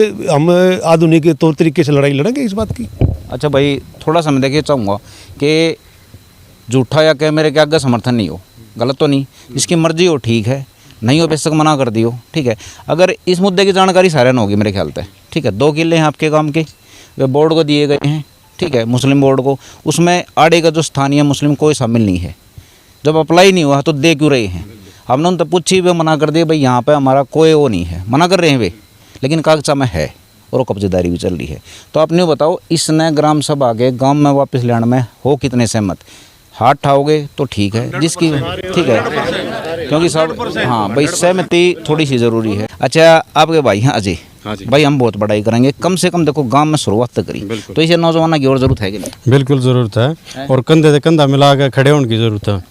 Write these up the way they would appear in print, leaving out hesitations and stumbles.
हम आधुनिक तौर तरीके से लड़ाई लड़ेंगे इस बात की। अच्छा भाई, थोड़ा सा मैं देखिए चाहूँगा कि झूठा या कैमरे के आगे समर्थन नहीं हो, गलत तो नहीं, जिसकी मर्जी हो ठीक है, नहीं हो बेशक मना कर दियो, ठीक है। अगर इस मुद्दे की जानकारी सारे ने होगी मेरे ख्याल से, ठीक है। 2 किले हैं आपके गांव के, वे बोर्ड को दिए गए हैं, ठीक है, मुस्लिम बोर्ड को। उसमें आड़े का जो स्थानीय मुस्लिम कोई शामिल नहीं है। जब अप्लाई नहीं हुआ तो दे क्यों रहे हैं? हमने उन तक पूछी, वे मना कर दिए भाई यहाँ पे हमारा कोई वो नहीं है, मना कर रहे हैं वे, लेकिन कागजा में है और वो कब्जेदारी भी चल रही है। तो आप नहीं बताओ, इसने ग्राम सभा के गाँव में वापस लेने में हो कितने सहमत? हाथ ठाओगे तो ठीक है, जिसकी ठीक है, क्योंकि सब हाँ भाई सहमति थोड़ी सी ज़रूरी है। अच्छा, आपके भाई हैं अजय भाई, हम बहुत बड़ाई करेंगे, कम से कम देखो गांव में शुरुआत तो करी, तो इसे नौजवानों की और जरूरत है कि नहीं? बिल्कुल ज़रूरत है, और कंधे से कंधा मिला के खड़े होने की ज़रूरत है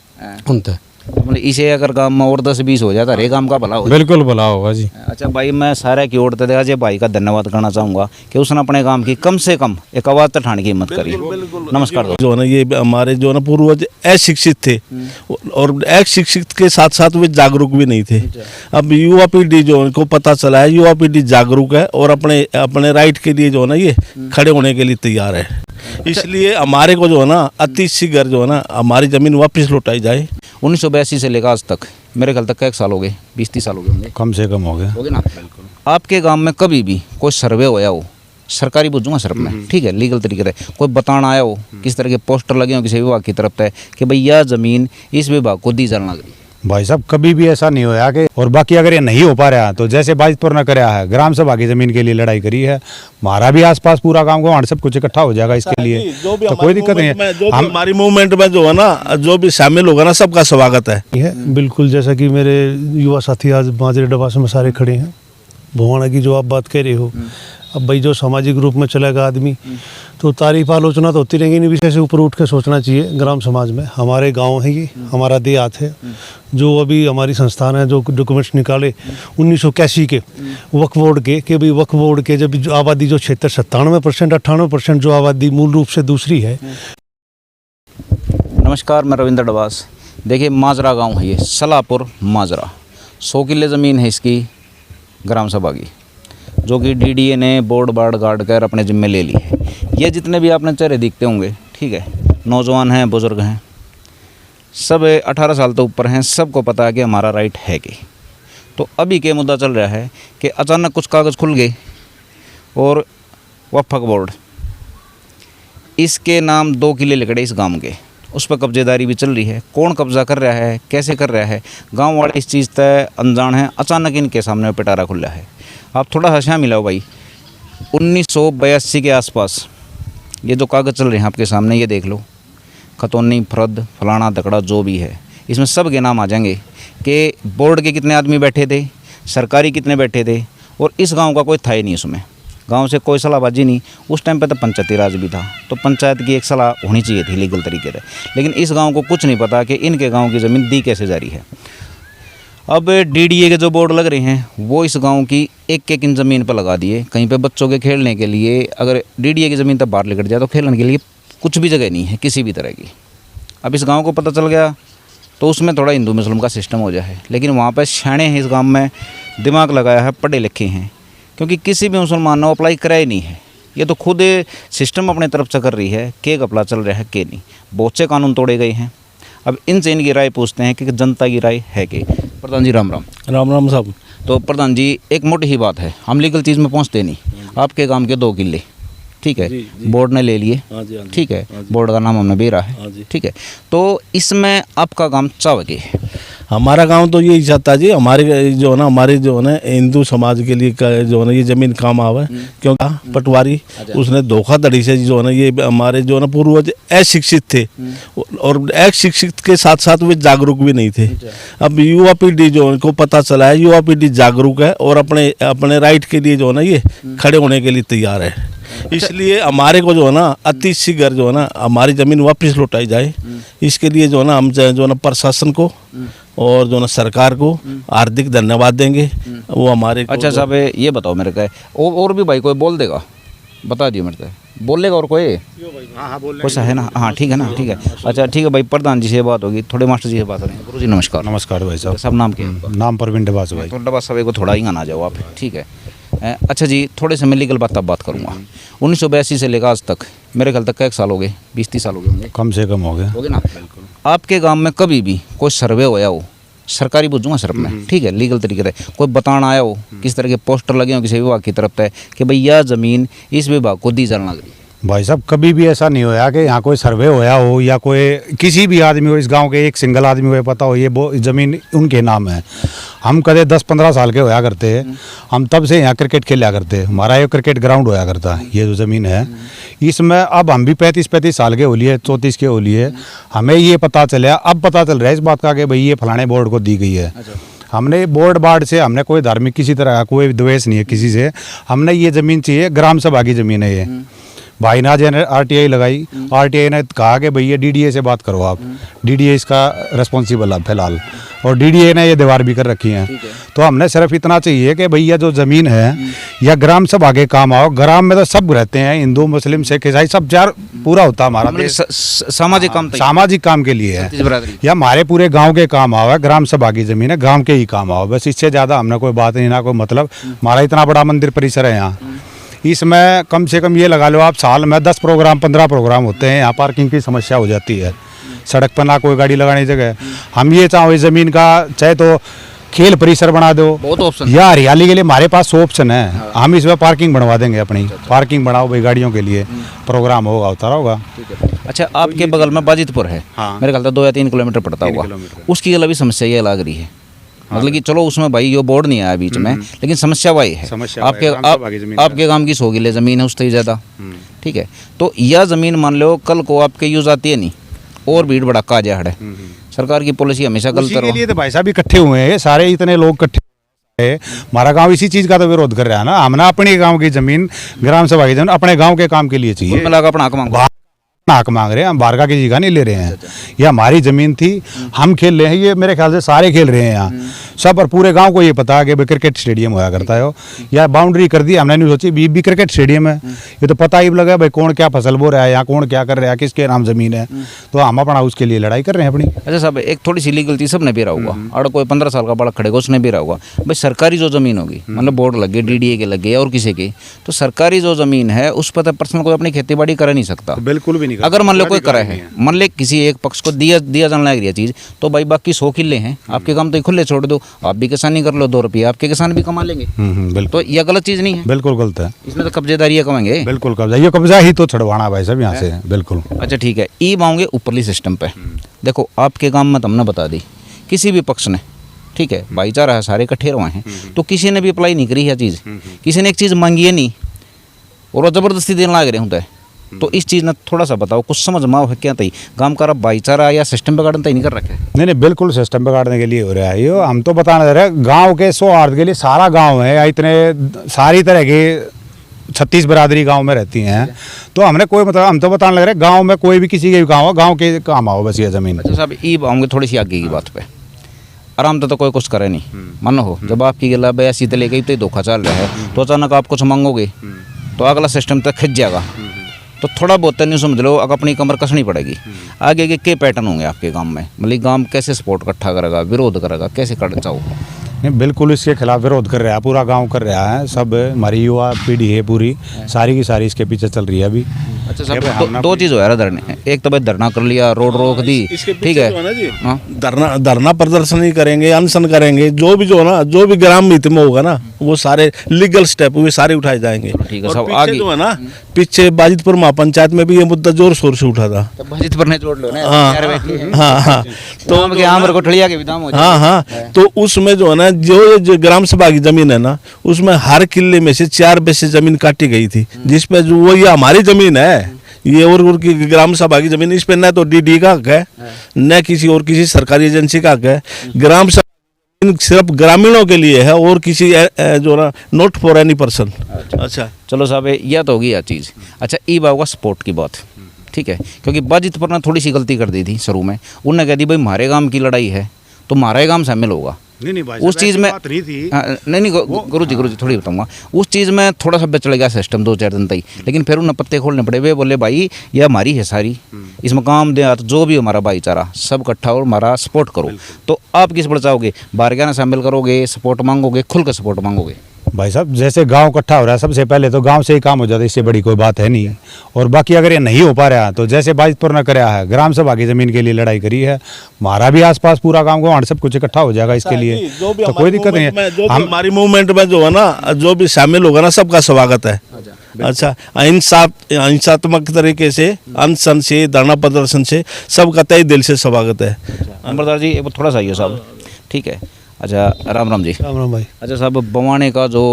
उनसे। मतलब इसे अगर गांव में और 10-20 हो जाता, हरे गांव का भला हो। बिल्कुल भला होगा जी। अच्छा भाई, मैं सारे की ओर से अजय भाई का धन्यवाद करना चाहूँगा कि उसने अपने गांव की कम से कम एक आवाज़ उठाने की हिम्मत करी। नमस्कार दोस्तों। जो है ना, ये हमारे जो है ना पूर्वज अशिक्षित थे, और अशिक्षित के साथ साथ वे जागरूक भी नहीं थे। अब युवा पीढ़ी जो उनको पता चला है, युवा पीढ़ी जागरूक है और अपने अपने राइट के लिए जो है ना ये खड़े होने के लिए तैयार है। इसलिए हमारे को जो है ना अति शीघ्र जो है ना हमारी ज़मीन वापस लौटाई जाए। 1982 से लेकर आज तक मेरे ख्याल तक 1 साल हो गए, 20-30 साल हो गए होंगे, कम से कम हो गया ना। आपके गांव में कभी भी कोई सर्वे होया हो, सरकारी बुझूंगा सर में, ठीक है, लीगल तरीके से कोई बताना आया हो, किस तरह के पोस्टर लगे हो किसी विभाग की तरफ से कि भाई यह ज़मीन इस विभाग को दी जाना लगी? भाई साहब, कभी भी ऐसा नहीं होया कि, और बाकी अगर ये नहीं हो पा रहा तो जैसे बाजितपुर ने कराया है, ग्राम सभा की जमीन के लिए लड़ाई करी है, हमारा भी आसपास पूरा गांव को सब कुछ इकट्ठा हो जाएगा इसके लिए, तो कोई दिक्कत नहीं है। हमारी मूवमेंट में जो है ना जो भी शामिल होगा ना, सबका स्वागत है। बिल्कुल, जैसा कि मेरे युवा साथी आज माजरे डबास में सारे खड़े हैं, भुवाना की जो आप बात कह रहे हो, अब भाई जो सामाजिक रूप में चलेगा आदमी तो तारीफ आलोचना तो होती रहेंगी, इन विषय से ऊपर उठ के सोचना चाहिए। ग्राम समाज में हमारे गांव है, ये हमारा देहात है, जो अभी हमारी संस्थान है जो डॉक्यूमेंट्स निकाले 1981 के वक्फ बोर्ड के, कि भाई वक्फ बोर्ड के जब आबादी जो क्षेत्र 97%, 98% जो आबादी मूल रूप से दूसरी है। नमस्कार, मैं रविंद्र डबास। देखिए, माजरा गाँव है ये, सलापुर माजरा, 100 किले ज़मीन है इसकी ग्राम सभा की, जो कि डीडीए ने बोर्ड बार्ड गार्ड कर अपने जिम्मे ले ली है। ये जितने भी आपने चेहरे दिखते होंगे, ठीक है, नौजवान हैं, बुज़ुर्ग हैं, सब 18 साल तो ऊपर हैं, सबको पता है कि हमारा राइट है कि। तो अभी के मुद्दा चल रहा है कि अचानक कुछ कागज़ खुल गए और वक्फ बोर्ड इसके नाम 2 किले लिखड़े इस गांव के, उस पर कब्जेदारी भी चल रही है। कौन कब्जा कर रहा है, कैसे कर रहा है, गांव वाले इस चीज़ तय अनजान हैं। अचानक इनके सामने पिटारा खुला है। आप थोड़ा हंसा मिलाओ भाई, 1982 के आसपास ये जो कागज़ चल रहे हैं आपके सामने, ये देख लो, खतौनी, फरद, फलाना तकड़ा जो भी है, इसमें सब के नाम आ जाएंगे कि बोर्ड के कितने आदमी बैठे थे, सरकारी कितने बैठे थे, और इस गांव का कोई था ही नहीं उसमें। गांव से कोई सलाहबाजी नहीं। उस टाइम पे तो पंचायती राज भी था, तो पंचायत की एक सलाह होनी चाहिए थी लीगल तरीके से, लेकिन इस गांव को कुछ नहीं पता कि इनके गांव की ज़मीन दी कैसे जा रही है। अब डीडीए के जो बोर्ड लग रहे हैं वो इस गांव की एक इन ज़मीन पर लगा दिए, कहीं पे बच्चों के खेलने के लिए। अगर डीडीए की ज़मीन तक बाहर निकल जाए तो खेलने के लिए कुछ भी जगह नहीं है किसी भी तरह की। अब इस गांव को पता चल गया तो उसमें थोड़ा हिंदू मुस्लिम का सिस्टम हो जाए, लेकिन वहाँ पर शाणे हैं, इस गांव में दिमाग लगाया है, पढ़े लिखे हैं, क्योंकि किसी भी मुसलमान ने अप्लाई कराया नहीं है। ये तो खुद सिस्टम अपने तरफ से कर रही है कि घपला चल रहा है कि नहीं। बहुत से कानून तोड़े गए हैं। अब इनसे इनकी राय पूछते हैं कि जनता की राय है कि। प्रधान जी राम राम। राम राम साहब। तो प्रधान जी, एक मोटी ही बात है, हम लीगल चीज़ में पहुंचते नहीं। आपके गांव के 2 किले, ठीक है, बोर्ड ने ले लिए, ठीक है, बोर्ड का नाम हमने बेरा है, ठीक है, तो इसमें आपका गांव चावके है। हमारा गांव तो यही चाहता जी, हमारे जो है ना, हमारे जो है ना हिंदू समाज के लिए जो है ना ये ज़मीन काम आवे, क्योंकि पटवारी उसने धोखाधड़ी से जो है ना ये हमारे जो है ना पूर्वज अशिक्षित थे, और अशिक्षित के साथ साथ वे जागरूक भी नहीं थे। अब युवा पीढ़ी जो उनको पता चला है, युवा पीढ़ी जागरूक है और अपने अपने राइट के लिए जो है ना ये खड़े होने के लिए तैयार है। इसलिए हमारे को जो है ना अति शीघ्र जो है ना हमारी ज़मीन वापस लौटाई जाए। इसके लिए जो है ना हम जो है ना प्रशासन को और जो ना सरकार को हार्दिक धन्यवाद देंगे। वो हमारे अच्छा साहब, ये बताओ मेरे को, और भी भाई कोई बोल देगा, बता दियो मेरे को, बोलेगा और कोई? हाँ, कुछ है ना? हाँ, ठीक है ना, ठीक है। अच्छा ठीक है भाई, प्रधान जी से बात होगी, थोड़े मास्टर जी से बात करेंगे। गुरु जी नमस्कार। नमस्कार भाई साहब। सब नाम क्या? नाम परवीन डबास भाई। तो डबास साहब को थोड़ा ही आना जाओ आप, ठीक है। अच्छा जी, थोड़े से मैं लीगल बात करूँगा। 1982 से लेकर आज तक मेरे ख्याल तक एक साल हो गए, 20-30 साल हो गए होंगे, कम से कम हो गया। हो गए ना। आपके गांव में कभी भी कोई सर्वे होया हो, सरकारी बुझूंगा सर में, ठीक है, लीगल तरीके से कोई बताना आया हो, किस तरह के पोस्टर लगे हो किसी विभाग की तरफ से कि भाई यह ज़मीन इस विभाग को दी जाने लग रही है? भाई साहब कभी भी ऐसा नहीं होया कि यहाँ कोई सर्वे होया हो या कोई किसी भी आदमी हो, इस गांव के एक सिंगल आदमी को पता हो ये वो ज़मीन उनके नाम है। हम कदे 10-15 साल के होया करते हैं, हम तब से यहाँ क्रिकेट खेला करते हैं, हमारा ये क्रिकेट ग्राउंड होया करता है। ये जो ज़मीन है इसमें अब हम भी 35-35 साल के हो लिए, 34 के हो लिए, हमें ये पता चला, अब पता चल रहा है इस बात का कि भाई ये फलाने बोर्ड को दी गई है। हमने बोर्ड बार्ड से हमने कोई धार्मिक किसी तरह का कोई द्वेष नहीं है किसी से, हमने ये ज़मीन चाहिए, ग्राम सभा की ज़मीन है ये। भाई नाज ने आरटीआई लगाई, आरटीआई ने कहा कि भैया डीडीए से बात करो आप, डीडीए इसका रिस्पॉन्सिबल है फिलहाल, और डीडीए ने ये दीवार भी कर रखी है। तो हमने सिर्फ इतना चाहिए कि भैया जो ज़मीन है या ग्राम सभा के काम आओ, ग्राम में तो सब रहते हैं, हिंदू मुस्लिम सिख ईसाई सब चार पूरा होता है हमारा देश। सामाजिक काम सामाजिक काम के लिए है बरादरी। या हमारे पूरे गांव के काम आओ, ग्राम सभा की ज़मीन है, गांव के ही काम आओ, बस इससे ज़्यादा हमने कोई बात नहीं, ना कोई मतलब। हमारा इतना बड़ा मंदिर परिसर है यहाँ, इसमें कम से कम ये लगा लो आप साल में 10 प्रोग्राम 15 प्रोग्राम होते हैं। यहाँ पार्किंग की समस्या हो जाती है, सड़क पर ना कोई गाड़ी लगाने की जगह। हम ये चाहो इस ज़मीन का चाहे तो खेल परिसर बना दो, बहुत ऑप्शन या हरियाली के लिए हमारे पास 100 ऑप्शन है। हम इसमें पार्किंग बनवा देंगे, अपनी पार्किंग बनाओ भाई गाड़ियों के लिए, प्रोग्राम होगा होता होगा। अच्छा, आपके बगल में बाजितपुर है, मेरे ख्याल से 2 या 3 किलोमीटर पड़ता होगा, उसकी अलग भी समस्या ये लग रही है। मतलब कि चलो उसमें भाई ये बोर्ड नहीं आया बीच में, लेकिन समस्या वही है। आपके गांव की 100 किले ज़मीन है, उससे ज़्यादा, ठीक है। तो यह ज़मीन मान लो कल को आपके यूज़ आती है नहीं, और भीड़ भड़का आ जाए, सरकार की पॉलिसी हमेशा गलत के लिए तो भाई साहब इकट्ठे हुए हैं, सारे इतने लोग इकट्ठे हैं। हमारा गांव इसी चीज़ का तो विरोध कर रहा है ना, हमने अपने गांव की ज़मीन, ग्राम सभा की ज़मीन अपने गांव के काम के लिए चाहिए। मिला अपना हक मांगो, हक मांग रहे हैं हम, बाहर का किसी का नहीं ले रहे हैं। ये हमारी ज़मीन थी, हम खेल रहे हैं, ये मेरे ख्याल से सारे खेल रहे हैं यहाँ सब, और पूरे गांव को ये पता है कि भाई क्रिकेट स्टेडियम होया करता है। या बाउंड्री कर दी हमने, नहीं सोची भी क्रिकेट स्टेडियम है, ये तो पता ही लगा भाई कौन क्या फसल बो रहा है, यहाँ कौन क्या कर रहा है, किसके नाम ज़मीन है, तो हम अपना उसके लिए लड़ाई कर रहे हैं अपनी। अच्छा साहब, एक थोड़ी सी लीगल चीज़ सबने भी रहा होगा, और कोई 15 साल का बड़ा खड़ेगा उसने भी रहा होगा भाई, सरकारी जो ज़मीन होगी, मतलब बोर्ड लगे, डीडीए के लगे और किसी की, तो सरकारी जो ज़मीन है उस पर पर्सनल कोई अपनी खेती बाड़ी कर नहीं सकता, बिल्कुल भी नहीं। अगर मान लो कोई है, मान ले किसी एक पक्ष को दिया जाने लग रही है चीज, तो भाई बाकी 100 किले हैं आपके काम, तो खुले छोड़ दो, आप भी किसानी कर लो, 2 रुपये आपके किसान भी कमा लेंगे। बिल्कुल। तो यह गलत चीज नहीं है, बिल्कुल गलत है, इसमें तो कब्जेदारी कमाएंगे, बिल्कुल कब्जा, ये कब्जा ही तो छड़वाना भाई साहब यहाँ से, बिल्कुल। अच्छा ठीक है, ई मांगे ऊपरली सिस्टम पे। देखो आपके काम में तुमने बता दी, किसी भी पक्ष ने, ठीक है, भाईचारा है, सारे इकट्ठे रहे हैं, तो किसी ने भी अप्लाई नहीं करी है चीज़, किसी ने एक चीज़ मांगी है नहीं, और वो ज़बरदस्ती देने लग रहे होते हैं। तो इस चीज़ ने थोड़ा सा बताओ, कुछ समझ में आओ क्या तई गांव का भाईचारा या सिस्टम बिगाड़ने तय नहीं कर रखे? नहीं, बिल्कुल सिस्टम बिगाड़ने के लिए हो रहा है ये, हम तो बताना चाह रहे हैं गाँव के सौहार्द के लिए। सारा गाँव है, इतने सारी तरह के 36 बरादरी गांव में रहती हैं, तो हमने कोई मतलब, हम तो बताने लग रहे हैं गांव में कोई भी किसी के भी गाँव हो, गाँव के काम आओ बस ये ज़मीन। अच्छा साहब, ई आऊँगे थोड़ी सी आगे की बात पे, आराम तो कोई कुछ करे नहीं, मानो हो जब आपकी गला बया सीधे ले गई तो धोखा चल रहा है, तो अचानक आप कुछ मांगोगे तो अगला सिस्टम तक खिंच जाएगा, तो थोड़ा बहुत नहीं समझ लो, अगर अपनी कमर कसनी पड़ेगी। आगे के क्या पैटर्न होंगे आपके गांव में, मतलब गांव कैसे सपोर्ट इकट्ठा करेगा, विरोध करेगा, कैसे कर चाहो? नहीं, बिल्कुल इसके खिलाफ विरोध कर रहा है, पूरा गांव कर रहा है, सब हमारी युवा पीढ़ी है पूरी, सारी की सारी इसके पीछे चल रही है अभी। अच्छा साहब, दो चीज़ हो यार, धरने, एक तो भाई धरना कर लिया, रोड रोक दी, ठीक है, धरना प्रदर्शन करेंगे, अनशन करेंगे, जो भी ग्राम हित में होगा ना, वो सारे लीगल स्टेप वे सारे उठाए जाएंगे। ठीक है, और सब पीछे आगे जो है ना, पीछे बाजितपुर महापंचायत में भी ये मुद्दा जोर शोर से उठा था। बाजितपुर ने जोड़ लो ना, हाँ, तो आम कोठलिया के भी दाम हो जाए। हाँ, तो उसमें जो है ना, जो ग्राम सभा की जमीन है ना, उसमें हर किले में से 4 पैसे जमीन काटी गई थी, जिसपे जो वो ये हमारी जमीन है, ये और की ग्राम सभा की जमीन, इस पे न तो डीडी का हक है, न किसी सरकारी एजेंसी का हक है। ग्राम सभा सिर्फ ग्रामीणों के लिए है, और किसी जो ना नॉट फॉर एनी पर्सन। अच्छा चलो साहब, यह तो होगी यह चीज़। अच्छा, ई बाबा स्पोर्ट की बात, ठीक है, क्योंकि बाजितपुर ने थोड़ी सी गलती कर दी थी शुरू में, उन्होंने कह दी भाई हमारे गांव की लड़ाई है तो हमारा ही गांव शामिल होगा। नहीं भाई, उस चीज़ में नहीं गुरु जी थोड़ी बताऊंगा, उस चीज़ में थोड़ा सा बिचड़ गया सिस्टम 2-4 दिन तक, लेकिन फिर उन्हें पत्ते खोलने पड़े। वे बोले भाई ये हमारी है सारी, इसमें काम देहात जो भी हमारा भाईचारा सब इकट्ठा और हमारा सपोर्ट करो। तो आप किस पर चाहोगे, बारगाना शामिल करोगे, सपोर्ट मांगोगे, खुल कर सपोर्ट मांगोगे? भाई साहब जैसे गांव इकट्ठा हो रहा है, सबसे पहले तो गांव से ही काम हो जाता है, इससे बड़ी कोई बात है नहीं। और बाकी अगर ये नहीं हो पा रहा तो जैसे बाजितपुर ने कराया है, ग्राम सभा की जमीन के लिए लड़ाई करी है, हमारा भी आसपास पूरा गांव को सब कुछ इकट्ठा हो जाएगा इसके लिए, तो कोई दिक्कत नहीं है। जो भी हमारी मूवमेंट में जो है ना, जो भी शामिल होगा ना, सबका स्वागत है। अच्छा, अहिंसात्मक तरीके से, अनशन से, धरना प्रदर्शन से, सबका तहे दिल से स्वागत है। नंबरदार जी एक थोड़ा सा आइए साहब, ठीक है। अच्छा राम राम जी। राम राम भाई। अच्छा साहब, बवाने का जो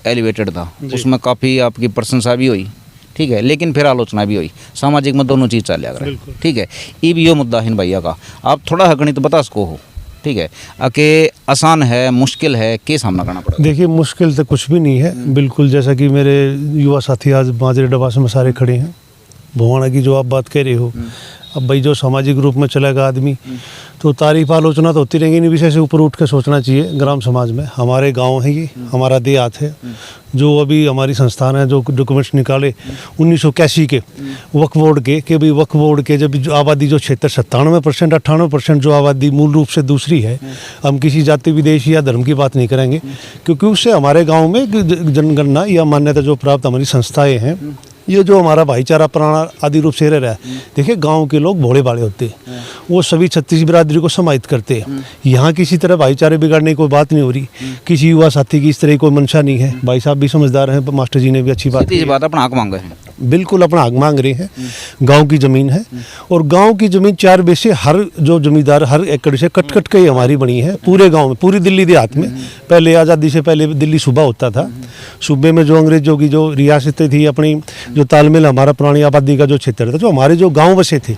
एलिवेटेड था उसमें काफ़ी आपकी प्रशंसा भी हुई, ठीक है, लेकिन फिर आलोचना भी हुई, सामाजिक में दोनों चीज़ चल रहा है, ठीक है। ये भी यो मुद्दा है भैया का, आप थोड़ा गणित बता सको हो, ठीक है, कि आसान है मुश्किल है, के सामना करना पड़ेगा? देखिए मुश्किल तो कुछ भी नहीं है, बिल्कुल जैसा कि मेरे युवा साथी आज माजरे डबास में सारे खड़े हैं, भवाना की जो आप बात कह रहे हो, अब भाई जो सामाजिक रूप में चलेगा आदमी तो तारीफ आलोचना तो होती रहेंगी, नहीं विषय से ऊपर उठ के सोचना चाहिए। ग्राम समाज में हमारे गांव है, ये हमारा देहात है, जो अभी हमारी संस्थान है जो डॉक्यूमेंट्स निकाले 1981 के वक्फ बोर्ड के, कि भाई वक्फ बोर्ड के जब आबादी जो क्षेत्र 97% 98% जो आबादी मूल रूप से दूसरी है, हम किसी जाति विदेश या धर्म की बात नहीं करेंगे, क्योंकि उससे हमारे गाँव में जनगणना या मान्यता जो प्राप्त हमारी संस्थाएँ हैं, ये जो हमारा भाईचारा पुराना आदि रूप से रह रहा है। देखिए गांव के लोग भोले भाले होते हैं, वो सभी छत्तीस बिरादरी को समाहित करते हैं, यहाँ किसी तरह भाईचारे बिगाड़ने की कोई बात नहीं हो रही, किसी युवा साथी की इस तरह की कोई मंशा नहीं है। भाई साहब भी समझदार हैं, मास्टर जी ने भी अच्छी बात की, बात अपना हक मांग रहे हैं, बिल्कुल अपना हक मांग रहे हैं। गांव की ज़मीन है और गांव की ज़मीन 4 बेसे हर जो जमींदार हर एकड़ से कट कट के ही हमारी बनी है पूरे गांव में, पूरी दिल्ली देहात में। पहले आज़ादी से पहले दिल्ली सूबा होता था, सूबे में जो अंग्रेजों की जो रियासतें थी, अपनी जो तालमेल हमारा पुरानी आबादी का जो क्षेत्र था, जो हमारे जो गाँव बसे थे,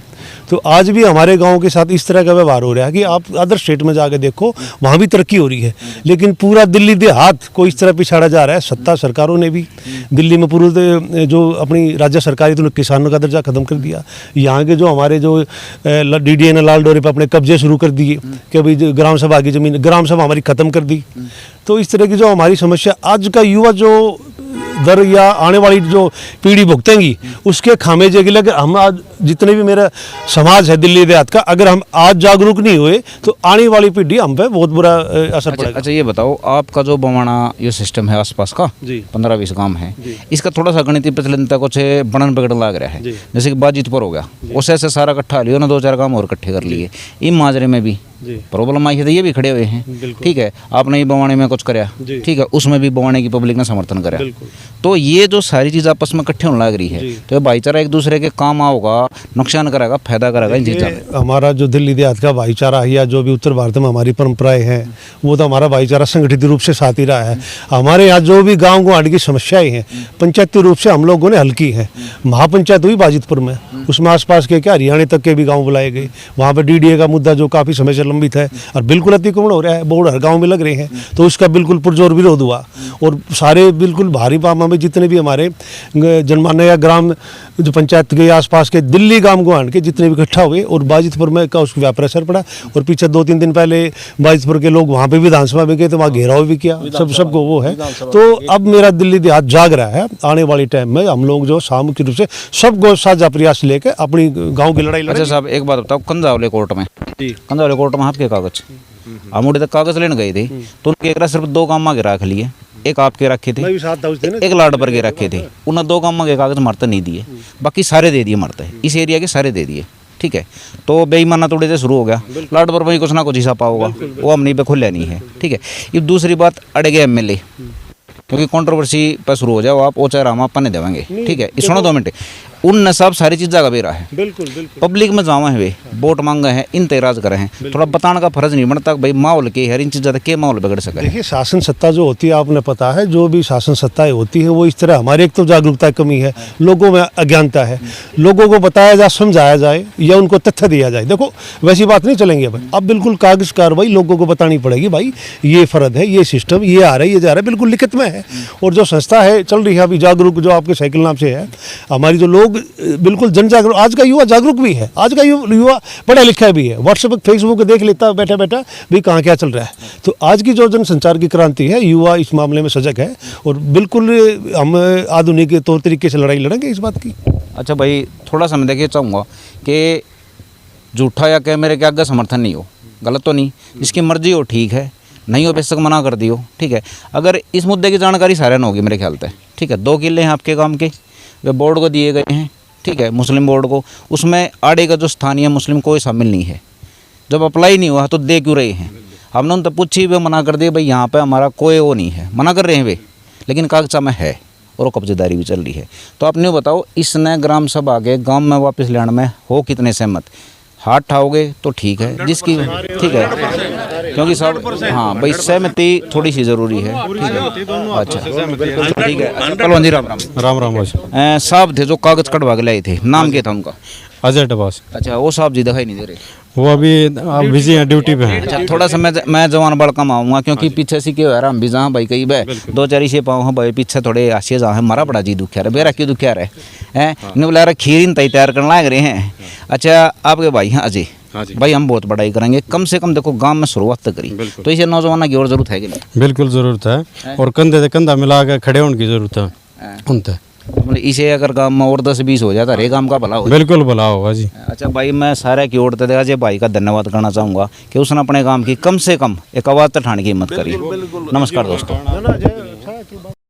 तो आज भी हमारे गांव के साथ इस तरह का व्यवहार हो रहा है कि आप अदर स्टेट में जाके देखो, वहाँ भी तरक्की हो रही है, लेकिन पूरा दिल्ली देहात को इस तरह पिछाड़ा जा रहा है। सत्ता सरकारों ने भी दिल्ली में पूरे जो अपनी राज्य सरकारी तो किसानों का दर्जा खत्म कर दिया, यहाँ के जो हमारे जो DDA ने लाल डोरे पर अपने कब्जे शुरू कर दिए कि भाई ग्राम सभा की ज़मीन, ग्राम सभा हमारी ख़त्म कर दी। तो इस तरह की जो हमारी समस्या आज का युवा जो दर या आने वाली जो पीढ़ी भुगतेंगी, उसके खामियाजे के लिए हम आज जितने भी मेरा समाज है दिल्ली देहात का, अगर हम आज जागरूक नहीं हुए तो आने वाली पीढ़ी हम पे बहुत बुरा असर पड़ेगा। अच्छा ये बताओ, आपका जो बवाना ये सिस्टम है आसपास का 15-20 गांव है, इसका थोड़ा सा गणितीय प्रचलनता कुछ बनन बिगड़न लग रहा है, जैसे कि बाजितपुर हो गया, उस ऐसे सारा इकट्ठा लियो ना, 2-4 गांव और इकट्ठे कर लिए, इन माजरे में भी प्रॉब्लम आई है, तो ये भी खड़े हुए हैं, ठीक है। आपने ये बवाने में कुछ कराया, ठीक है, उसमें भी बवाने की पब्लिक ने समर्थन करा, तो ये जो सारी चीज़ आपस में इकट्ठे होने लग रही है, तो भाईचारा एक दूसरे के काम आओगा, नुकसान करेगा, फायदा करेगा इन चीज़ों में। हमारा जो दिल्ली देहात का भाईचारा है या जो भी उत्तर भारत में हमारी परंपराएं हैं, वो तो हमारा भाईचारा संगठित रूप से साथ ही रहा है। हमारे यहाँ जो भी गाँव गुआड़ की समस्याएं हैं पंचायती रूप से हम लोगों ने हल की है। महापंचायत हुई बाजितपुर में, उसमें आसपास के क्या हरियाणा तक के भी गाँव बुलाए गए, वहाँ पर DDA का मुद्दा जो काफ़ी समय से लंबित है और बिल्कुल अतिक्रमण हो रहा है, बोर्ड हर गाँव में लग रहे हैं, तो उसका बिल्कुल पुरजोर विरोध हुआ और सारे बिल्कुल भारी मात्रा में जितने भी हमारे जनमान्य या ग्राम जो पंचायत के आसपास के दिल्ली गांव गुआड़ के जितने भी इकट्ठा हुए और बाजितपुर में का उसको व्यापार असर पड़ा। और पीछे 2-3 दिन पहले बाजितपुर के लोग वहाँ पे विधानसभा में गए तो वहाँ घेराव भी किया, सबको वो है। तो अब मेरा दिल्ली देहात जाग रहा है, आने वाली टाइम में हम लोग जो सामूहिक रूप से सबको साझा प्रयास लेके अपनी गाँव की लड़ाई लड़ेंगे। अच्छा साहब एक बात बताओ, कंधावले कोर्ट में आपके कागज हम उड़े तक कागज लेने गए थे, तो उनके एक सिर्फ 2 काम मांगे रख लिए, एक आपके रखे थे, एक लाड पर के रखे थे, उन्हें 2 काम के कागज मरते नहीं दिए, बाकी सारे दे दिए मरते, इस एरिया के सारे दे दिए, ठीक है। तो बेईमाना थोड़े से शुरू हो गया, लाड पर वही कुछ ना कुछ हिसाब होगा, वो हमने पे खुला नहीं है, ठीक है। ये दूसरी बात, अड़ गए MLA, क्योंकि कंट्रोवर्सी पर शुरू हो जाओ आप, वो चाहे हम आप नहीं देवेंगे, ठीक है। सुनो 2 मिनट, उन नसाब सारी चीज़ जगह बेरा है, बिल्कुल पब्लिक में जावा है, वोट मांगे हैं, इन तेराज करे हैं, थोड़ा बताने का फर्ज नहीं बनता भाई माहौल के हर इन चीज़ के माहौल बिगड़ सके। देखिए शासन सत्ता जो होती है आपने पता है, जो भी शासन सत्ताएं होती है वो इस तरह, हमारी एक तो जागरूकता की कमी है, लोगों में अज्ञानता है, लोगों को बताया जाए, समझाया जाए या उनको तथ्य दिया जाए। देखो वैसी बात नहीं चलेंगे भाई, अब बिल्कुल कागज कार्रवाई लोगों को बतानी पड़ेगी, भाई ये फर्द है, ये सिस्टम, ये आ रहा है, ये जा रहा है, बिल्कुल लिखित में है। और जो संस्था है चल रही है अभी जागरूक, जो आपके साइकिल नाम से है, हमारी जो लोग बिल्कुल जन जागरूक, आज का युवा जागरूक भी है, आज का युवा पढ़ा लिखा भी है, व्हाट्सएप फेसबुक देख लेता है बैठा बैठा भी कहाँ क्या चल रहा है। तो आज की जो जनसंचार की क्रांति है, युवा इस मामले में सजग है और बिल्कुल हम आधुनिक तौर तरीके से लड़ाई लड़ेंगे इस बात की। अच्छा भाई थोड़ा सा मैं देखिए चाहूँगा कि झूठा या कैमरे के आगे समर्थन नहीं हो, गलत तो नहीं, जिसकी मर्जी हो ठीक है, नहीं हो बेशक मना कर दियो, ठीक है। अगर इस मुद्दे की जानकारी सारे ने होगी मेरे ख्याल से, ठीक है। 2 किले हैं आपके गांव के, वे बोर्ड को दिए गए हैं, ठीक है, मुस्लिम बोर्ड को। उसमें आड़े का जो स्थानीय मुस्लिम कोई शामिल नहीं है। जब अप्लाई नहीं हुआ तो दे क्यों रहे हैं? हमने उनसे पूछी, वे मना कर दिए, भाई यहाँ पे हमारा कोई वो नहीं है, मना कर रहे हैं वे, लेकिन कागजा में है और वो कब्जेदारी भी चल रही है। तो आपने बताओ, इसने ग्राम सभा के गांव में वापस लेने में हो कितने सहमत? हाथ ठाओगे तो ठीक है, जिसकी ठीक है, क्योंकि सब हाँ भाई सहमति थोड़ी सी ज़रूरी है, ठीक है। अच्छा ठीक है। अच्छा, पहलवान जी राम राम। राम राम भाई। साहब थे जो कागज कटवा के लाए थे, नाम क्या था उनका? अजय डबास। अच्छा, वो साहब जी दिखाई नहीं दे रहे। वो अभी बिजी हैं, ड्यूटी पे हैं। अच्छा, थोड़ा सा मैं जवान बड़ कम आऊँगा, क्योंकि पीछे से क्यों है हम भी जहाँ भाई कई बे 2-4 से पाऊँ भाई पीछे थोड़े आशिया जहाँ है, हमारा बड़ा जी दुखिया रहे, बेरा क्यों दुखिया रहे हैं, नहीं बोला यार खीर तैयार करने लग रहे हैं। अच्छा, आपके भाई हैं अजय भाई, हम बहुत बड़ाई करेंगे, कम से कम देखो गांव में शुरुआत तो करी, तो इसे नौजवानों की और जरूरत है कि नहीं? बिल्कुल ज़रूरत है, और कंधे से कंधा मिला के खड़े होने की ज़रूरत है उनसे। मतलब इसे अगर गांव में और 10-20 हो जाता रे गांव का भला हो। बिल्कुल भला होगा जी। अच्छा भाई, मैं सारे की ओर से अजय भाई का धन्यवाद करना चाहूँगा कि उसने अपने गांव की कम से कम एक आवाज़ तो ठाने की हिम्मत करी। नमस्कार दोस्तों।